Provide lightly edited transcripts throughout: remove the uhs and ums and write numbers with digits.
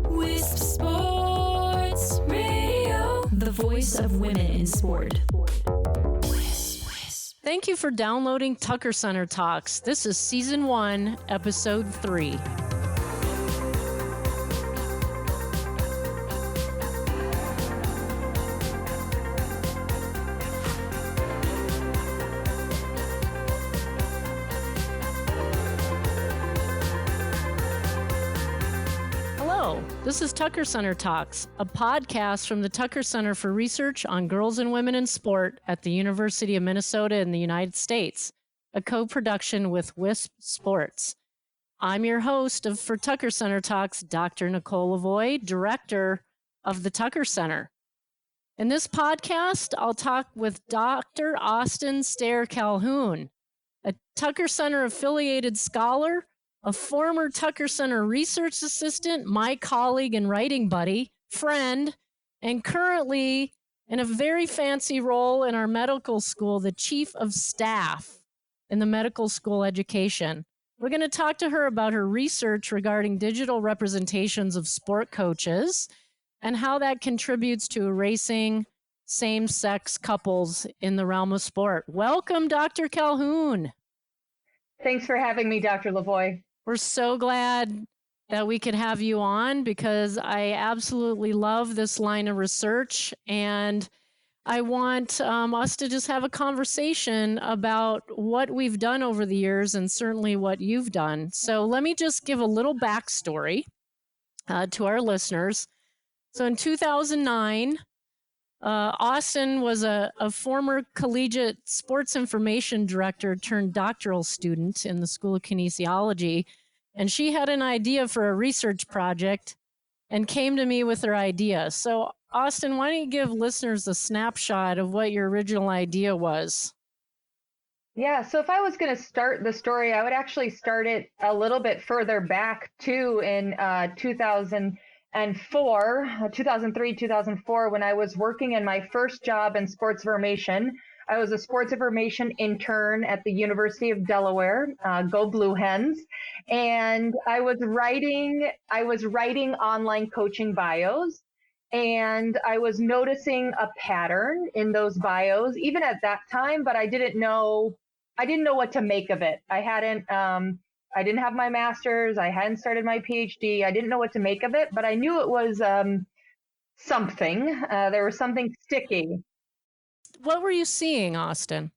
Wisp Sports Radio, the voice of women in sport. Thank you for downloading Tucker Center Talks. This is Season 1, Episode 3. This is Tucker Center Talks, a podcast from the Tucker Center for Research on Girls and Women in Sport at the University of Minnesota in the United States, a co-production with Wisp Sports. I'm your host for Tucker Center Talks, Dr. Nicole Lavoie, director of the Tucker Center. In this podcast, I'll talk with Dr. Austin Stair Calhoun, a Tucker Center affiliated scholar, a former Tucker Center research assistant, my colleague and writing buddy, friend, and currently in a very fancy role in our medical school, the chief of staff in the medical school education. We're going to talk to her about her research regarding digital representations of sport coaches and how that contributes to erasing same-sex couples in the realm of sport. Welcome, Dr. Calhoun. Thanks for having me, Dr. Lavoie. We're so glad that we could have you on because I absolutely love this line of research, and I want us to just have a conversation about what we've done over the years and certainly what you've done. So let me just give a little backstory to our listeners. So in 2009, Austin was a former collegiate sports information director turned doctoral student in the School of Kinesiology, and she had an idea for a research project and came to me with her idea. So, Austin, why don't you give listeners a snapshot of what your original idea was? Yeah, so if I was going to start the story, I would actually start it a little bit further back too in 2003, 2004, when I was working in my first job in sports information. I was a sports information intern at the University of Delaware, go Blue Hens, and I was writing online coaching bios, and I was noticing a pattern in those bios, even at that time, but I didn't know what to make of it. I didn't have my master's. I hadn't started my PhD. I didn't know what to make of it, but I knew it was something. There was something sticky. What were you seeing, Austin?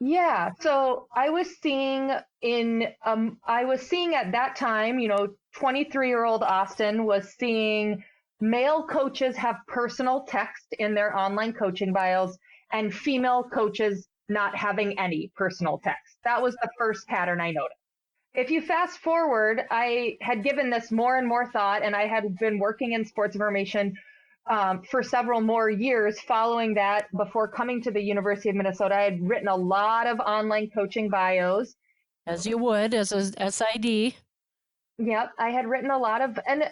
Yeah, so I was seeing at that time, 23-year-old Austin was seeing male coaches have personal text in their online coaching bios and female coaches not having any personal text. That was the first pattern I noticed. If you fast forward, I had given this more and more thought, and I had been working in sports information for several more years following that. Before coming to the University of Minnesota, I had written a lot of online coaching bios. As you would, as a SID. Yep, I had written a lot of, and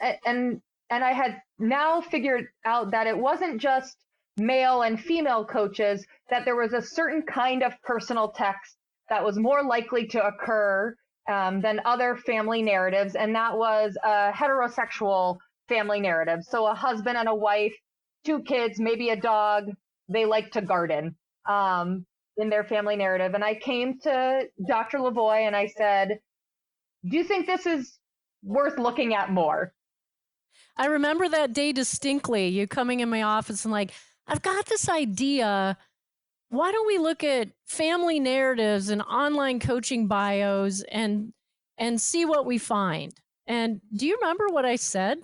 I had now figured out that it wasn't just male and female coaches, that there was a certain kind of personal text that was more likely to occur than other family narratives, and that was a heterosexual family narrative. So a husband and a wife, 2 kids, maybe a dog, they like to garden in their family narrative. And I came to Dr. Lavoie and I said, do you think this is worth looking at more? I remember that day distinctly, you coming in my office and like, I've got this idea. Why don't we look at family narratives and online coaching bios and see what we find? And do you remember what I said?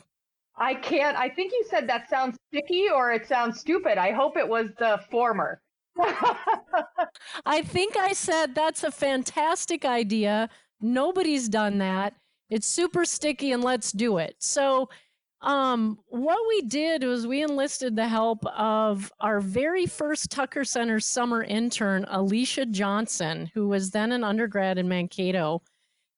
I can't. I think you said that sounds sticky or it sounds stupid. I hope it was the former. I think I said that's a fantastic idea. Nobody's done that. It's super sticky and let's do it. So what we did was we enlisted the help of our very first Tucker Center summer intern, Alicia Johnson, who was then an undergrad in Mankato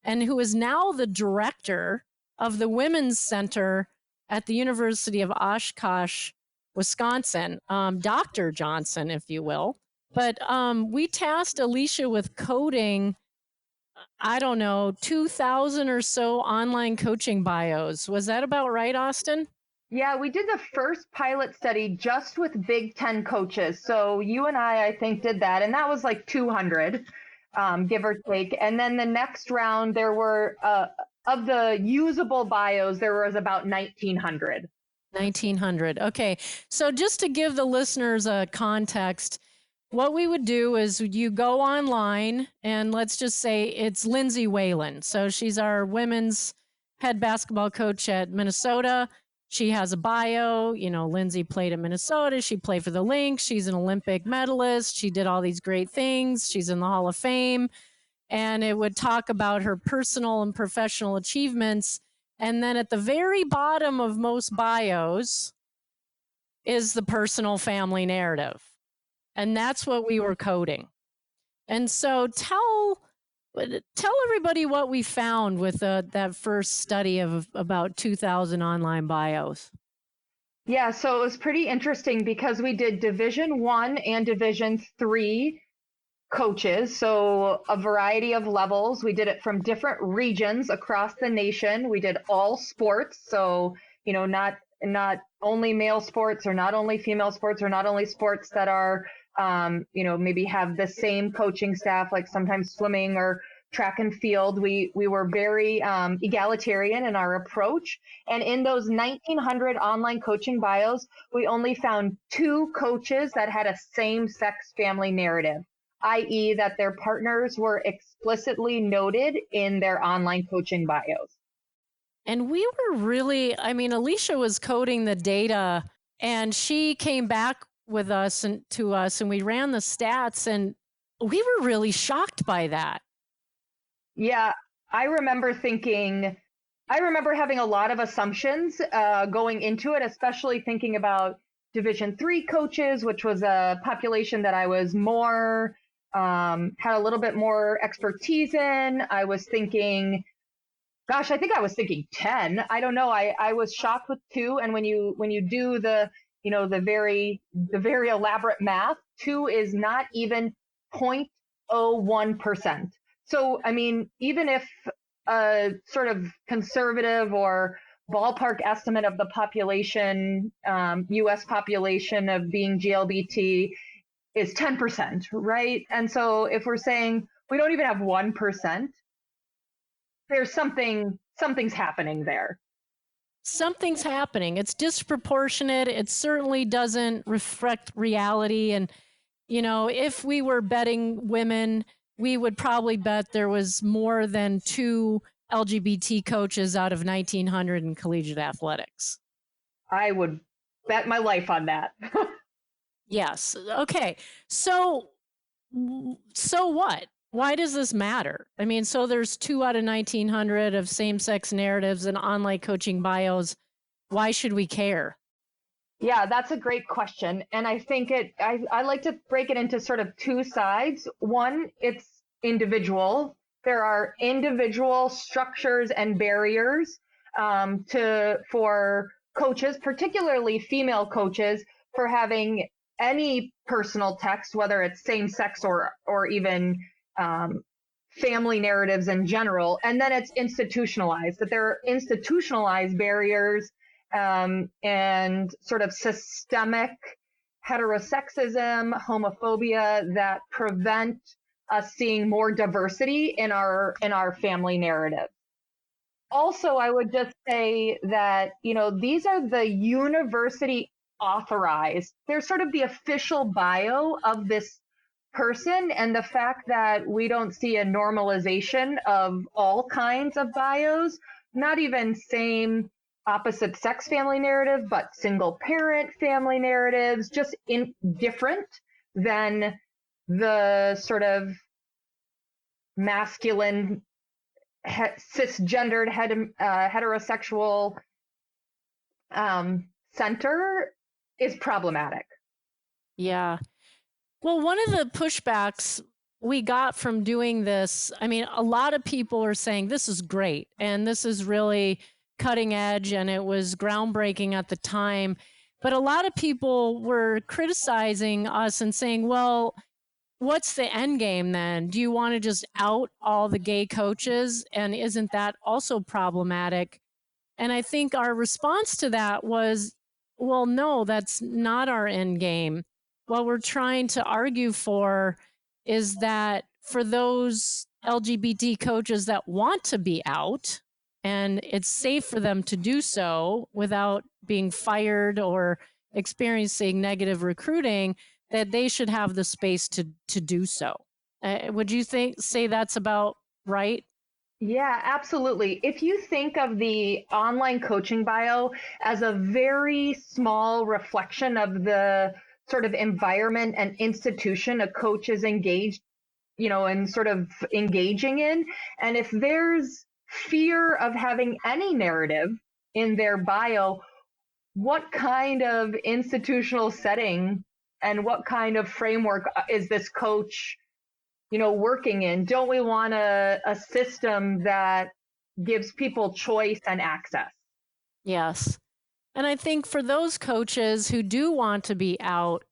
and who is now the director of the Women's Center at the University of Oshkosh, Wisconsin, Dr. Johnson, if you will. But we tasked Alicia with coding I don't know, 2,000 or so online coaching bios. Was that about right, Austin? Yeah, we did the first pilot study just with Big Ten coaches. So you and I think, did that, and that was like 200, give or take. And then the next round, there were of the usable bios, there was about 1,900. 1,900. Okay. So just to give the listeners a context, what we would do is you go online and let's just say it's Lindsay Whalen. So she's our women's head basketball coach at Minnesota. She has a bio. You know, Lindsay played at Minnesota. She played for the Lynx. She's an Olympic medalist. She did all these great things. She's in the Hall of Fame. And it would talk about her personal and professional achievements. And then at the very bottom of most bios is the personal family narrative. And that's what we were coding. And so tell everybody what we found with that first study of about 2,000 online bios. Yeah, so it was pretty interesting because we did Division I and Division III coaches, so a variety of levels. We did it from different regions across the nation. We did all sports, so not only male sports or not only female sports or not only sports that are maybe have the same coaching staff, like sometimes swimming or track and field. We were very egalitarian in our approach. And in those 1,900 online coaching bios, we only found 2 coaches that had a same-sex family narrative, i.e. that their partners were explicitly noted in their online coaching bios. And we were really, Alicia was coding the data and she came back with us and we ran the stats and we were really shocked by that. Yeah, I remember having a lot of assumptions going into it, especially thinking about Division III coaches, which was a population that I was more, had a little bit more expertise in. I was thinking, I think I was thinking 10. I don't know. I was shocked with 2. And when you do the very elaborate math, 2 is not even 0.01%. So, even if a sort of conservative or ballpark estimate of the population, U.S. population of being GLBT is 10%, right? And so if we're saying we don't even have 1%, there's something's happening there. Something's happening. It's disproportionate. It certainly doesn't reflect reality. And, if we were betting women, we would probably bet there was more than 2 LGBT coaches out of 1,900 in collegiate athletics. I would bet my life on that. Yes. Okay. So what? Why does this matter? So there's 2 out of 1,900 of same-sex narratives and online coaching bios. Why should we care? Yeah, that's a great question. And I think I like to break it into sort of 2 sides. One, it's individual. There are individual structures and barriers for coaches, particularly female coaches, for having any personal text, whether it's same-sex or even family narratives in general. And then it's institutionalized, that there are institutionalized barriers and sort of systemic heterosexism, homophobia that prevent us seeing more diversity in our family narrative. Also, I would just say that, these are the university authorized. They're sort of the official bio of this person, and the fact that we don't see a normalization of all kinds of bios, not even same opposite sex family narrative, but single parent family narratives, just different than the sort of masculine, cisgendered, heterosexual center is problematic. Yeah. Well, one of the pushbacks we got from doing this, a lot of people are saying this is great and this is really cutting edge and it was groundbreaking at the time. But a lot of people were criticizing us and saying, well, what's the end game then? Do you want to just out all the gay coaches? And isn't that also problematic? And I think our response to that was, well, no, that's not our end game. What we're trying to argue for is that for those LGBT coaches that want to be out, and it's safe for them to do so without being fired or experiencing negative recruiting, that they should have the space to do so. Would you say that's about right? Yeah, absolutely. If you think of the online coaching bio as a very small reflection of the sort of environment and institution a coach is engaged, and sort of engaging in, and if there's fear of having any narrative in their bio, what kind of institutional setting and what kind of framework is this coach working in? Don't we want a system that gives people choice and access? Yes. And I think for those coaches who do want to be out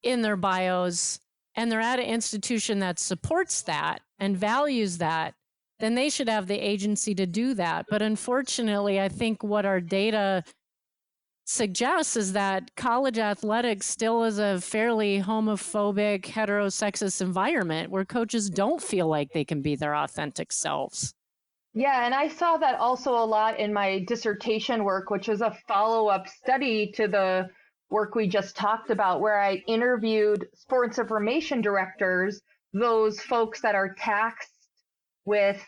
in their bios and they're at an institution that supports that and values that, then they should have the agency to do that. But unfortunately, I think what our data suggests is that college athletics still is a fairly homophobic, heterosexist environment where coaches don't feel like they can be their authentic selves. Yeah, and I saw that also a lot in my dissertation work, which is a follow-up study to the work we just talked about, where I interviewed sports information directors, those folks that are tasked with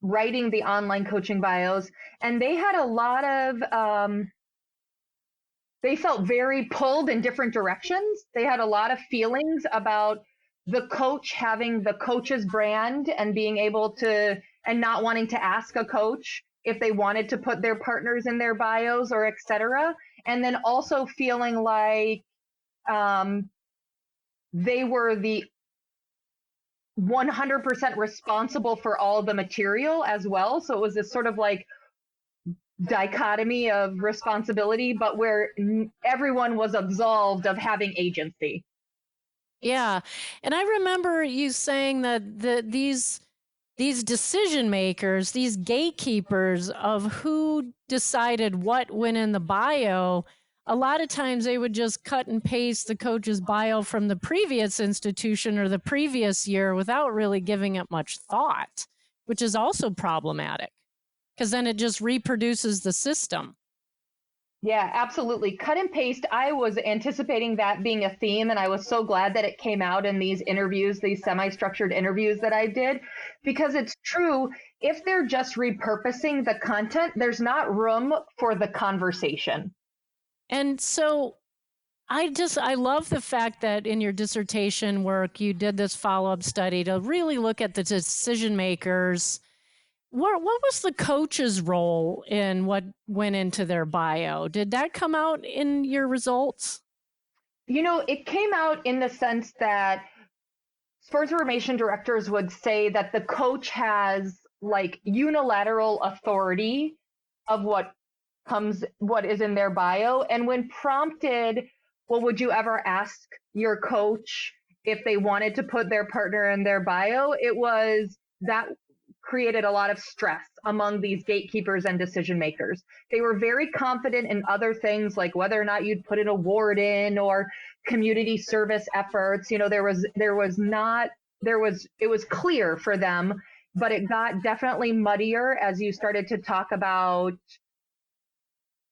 writing the online coaching bios, and they had a lot of they felt very pulled in different directions. They had a lot of feelings about the coach having the coach's brand and being able to, and not wanting to ask a coach if they wanted to put their partners in their bios or et cetera. And then also feeling like they were the 100% responsible for all the material as well. So it was this sort of like dichotomy of responsibility, but where everyone was absolved of having agency. Yeah. And I remember you saying that these decision makers, these gatekeepers of who decided what went in the bio, a lot of times they would just cut and paste the coach's bio from the previous institution or the previous year without really giving it much thought, which is also problematic because then it just reproduces the system. Yeah, absolutely. Cut and paste. I was anticipating that being a theme, and I was so glad that it came out in these interviews, these semi-structured interviews that I did, because it's true. If they're just repurposing the content, there's not room for the conversation. And so I love the fact that in your dissertation work, you did this follow-up study to really look at the decision makers. What was the coach's role in what went into their bio? Did that come out in your results? It came out in the sense that sports information directors would say that the coach has like unilateral authority of what is in their bio. And when prompted, well, would you ever ask your coach if they wanted to put their partner in their bio? It was that created a lot of stress among these gatekeepers and decision makers. They were very confident in other things, like whether or not you'd put an award in or community service efforts. It was clear for them, but it got definitely muddier as you started to talk about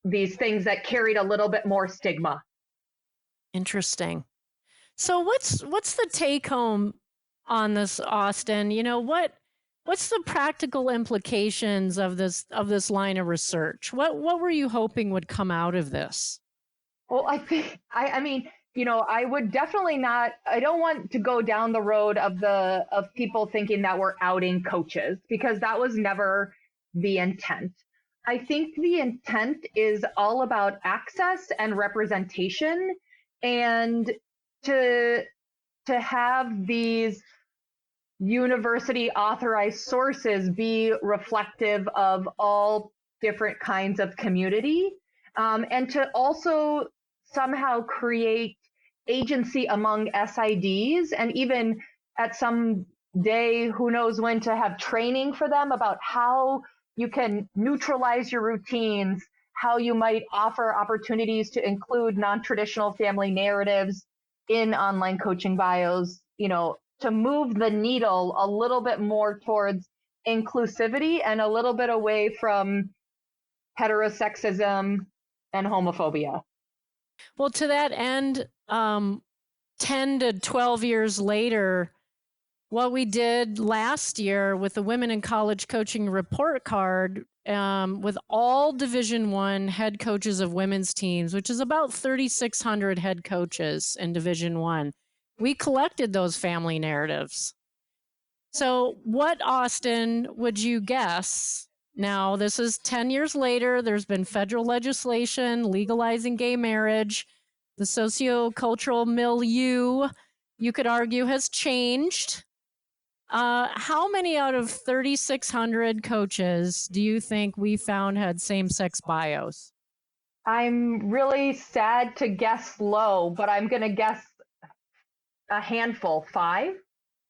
these things that carried a little bit more stigma. Interesting. So what's the take home on this, Austin? What's the practical implications of this line of research? What were you hoping would come out of this? Well, I think I would definitely not. I don't want to go down the road of people thinking that we're outing coaches, because that was never the intent. I think the intent is all about access and representation, and to have these university authorized sources be reflective of all different kinds of community, and to also somehow create agency among SIDs, and even at some day, who knows when, to have training for them about how you can neutralize your routines, how you might offer opportunities to include non-traditional family narratives in online coaching bios, to move the needle a little bit more towards inclusivity and a little bit away from heterosexism and homophobia. Well, to that end, 10 to 12 years later, what we did last year with the Women in College Coaching Report Card, with all Division I head coaches of women's teams, which is about 3,600 head coaches in Division I, we collected those family narratives. So what, Austin, would you guess? Now, this is 10 years later. There's been federal legislation legalizing gay marriage. The sociocultural milieu, you could argue, has changed. How many out of 3,600 coaches do you think we found had same-sex bios? I'm really sad to guess low, but I'm going to guess a handful. 5?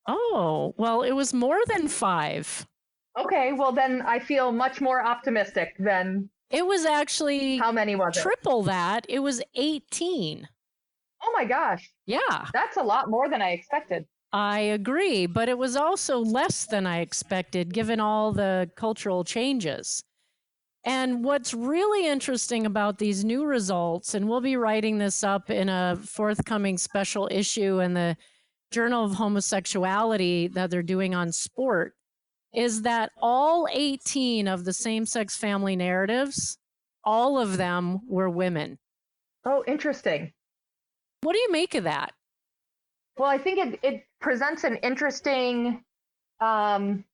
Oh, well, it was more than 5. Okay, well then I feel much more optimistic than. It was actually, how many was it? Triple that. It was 18. Oh my gosh. Yeah. That's a lot more than I expected. I agree, but it was also less than I expected given all the cultural changes. And what's really interesting about these new results, and we'll be writing this up in a forthcoming special issue in the Journal of Homosexuality that they're doing on sport, is that all 18 of the same-sex family narratives, all of them were women. Oh, interesting. What do you make of that? Well, I think it presents an interesting, that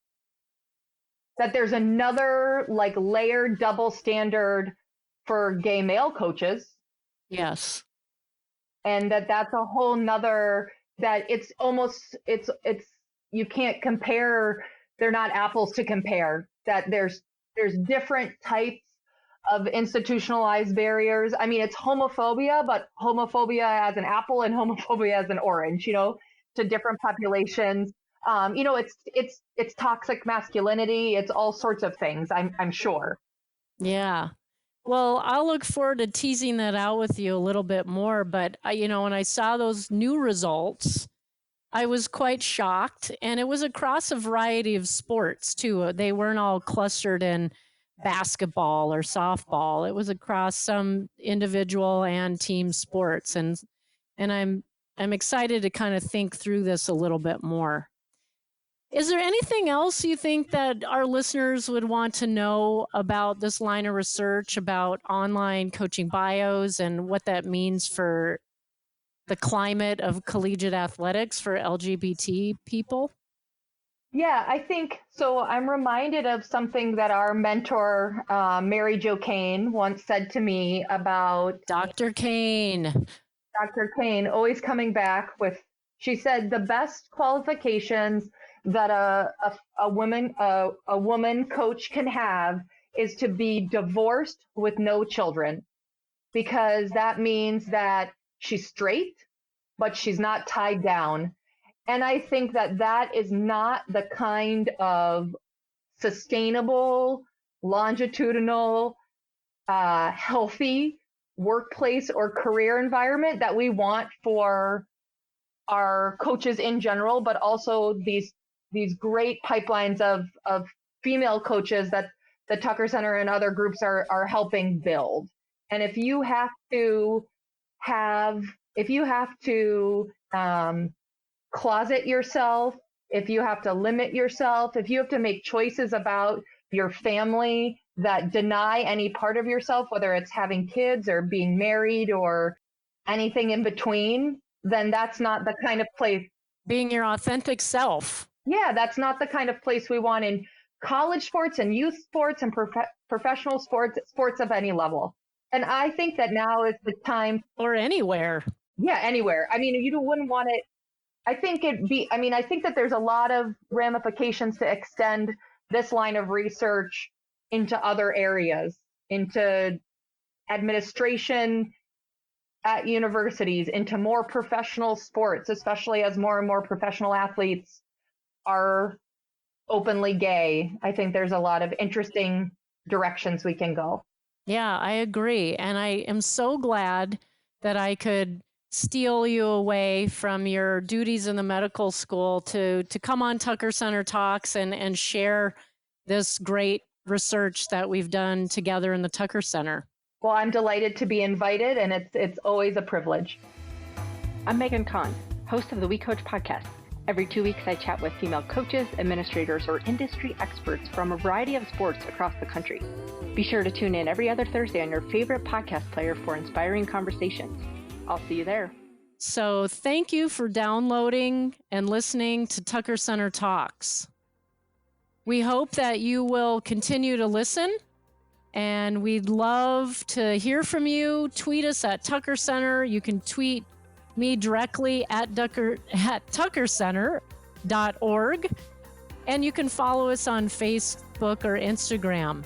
there's another layered double standard for gay male coaches. Yes. And that's a whole nother, that it's almost, you can't compare, they're not apples to compare, that there's different types of institutionalized barriers. I mean, it's homophobia, but homophobia as an apple and homophobia as an orange, to different populations. It's toxic masculinity. It's all sorts of things, I'm sure. Yeah. Well, I'll look forward to teasing that out with you a little bit more. But, when I saw those new results, I was quite shocked. And it was across a variety of sports, too. They weren't all clustered in basketball or softball. It was across some individual and team sports. And I'm excited to kind of think through this a little bit more. Is there anything else you think that our listeners would want to know about this line of research about online coaching bios and what that means for the climate of collegiate athletics for LGBT people? Yeah, I think so. I'm reminded of something that our mentor, Mary Jo Kane, once said to me about Dr. Kane. Dr. Kane always coming back with, she said, the best qualifications that a woman coach can have is to be divorced with no children, because that means that she's straight, but she's not tied down. And I think that is not the kind of sustainable, longitudinal, healthy workplace or career environment that we want for our coaches in general, but also these great pipelines of female coaches that the Tucker Center and other groups are helping build. And if you have to closet yourself, if you have to limit yourself, if you have to make choices about your family that deny any part of yourself, whether it's having kids or being married or anything in between, then that's not the kind of place. Being your authentic self. Yeah, that's not the kind of place we want in college sports and youth sports and professional sports of any level. And I think that now is the time. Or anywhere. Yeah, anywhere. I mean, you wouldn't want it. I think that there's a lot of ramifications to extend this line of research into other areas, into administration, at universities into more professional sports, especially as more and more professional athletes are openly gay. I think there's a lot of interesting directions we can go. Yeah, I agree. And I am so glad that I could steal you away from your duties in the medical school to come on Tucker Center Talks and share this great research that we've done together in the Tucker Center. Well, I'm delighted to be invited, and it's always a privilege. I'm Megan Kahn, host of the We Coach podcast. Every 2 weeks, I chat with female coaches, administrators, or industry experts from a variety of sports across the country. Be sure to tune in every other Thursday on your favorite podcast player for inspiring conversations. I'll see you there. So thank you for downloading and listening to Tucker Center Talks. We hope that you will continue to listen, and we'd love to hear from you. Tweet us at Tucker Center. You can tweet me directly at tuckercenter.org, and you can follow us on Facebook or Instagram.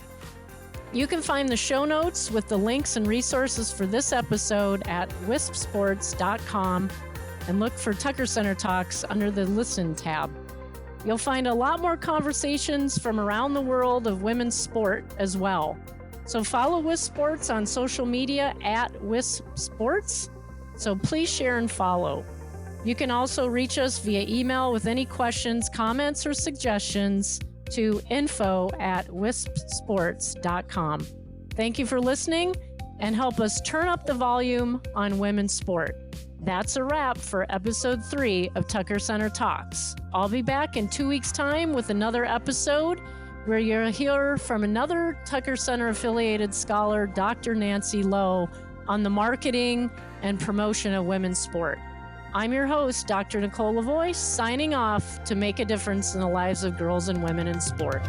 You can find the show notes with the links and resources for this episode at wispsports.com and look for Tucker Center Talks under the Listen tab. You'll find a lot more conversations from around the world of women's sport as well. So follow Wisp Sports on social media at Wisp Sports. So please share and follow. You can also reach us via email with any questions, comments, or suggestions to info@wispsports.com. Thank you for listening, and help us turn up the volume on women's sport. That's a wrap for episode 3 of Tucker Center Talks. I'll be back in 2 weeks' time with another episode where you'll hear from another Tucker Center affiliated scholar, Dr. Nancy Lowe, on the marketing and promotion of women's sport. I'm your host, Dr. Nicole Lavoie, signing off to make a difference in the lives of girls and women in sport.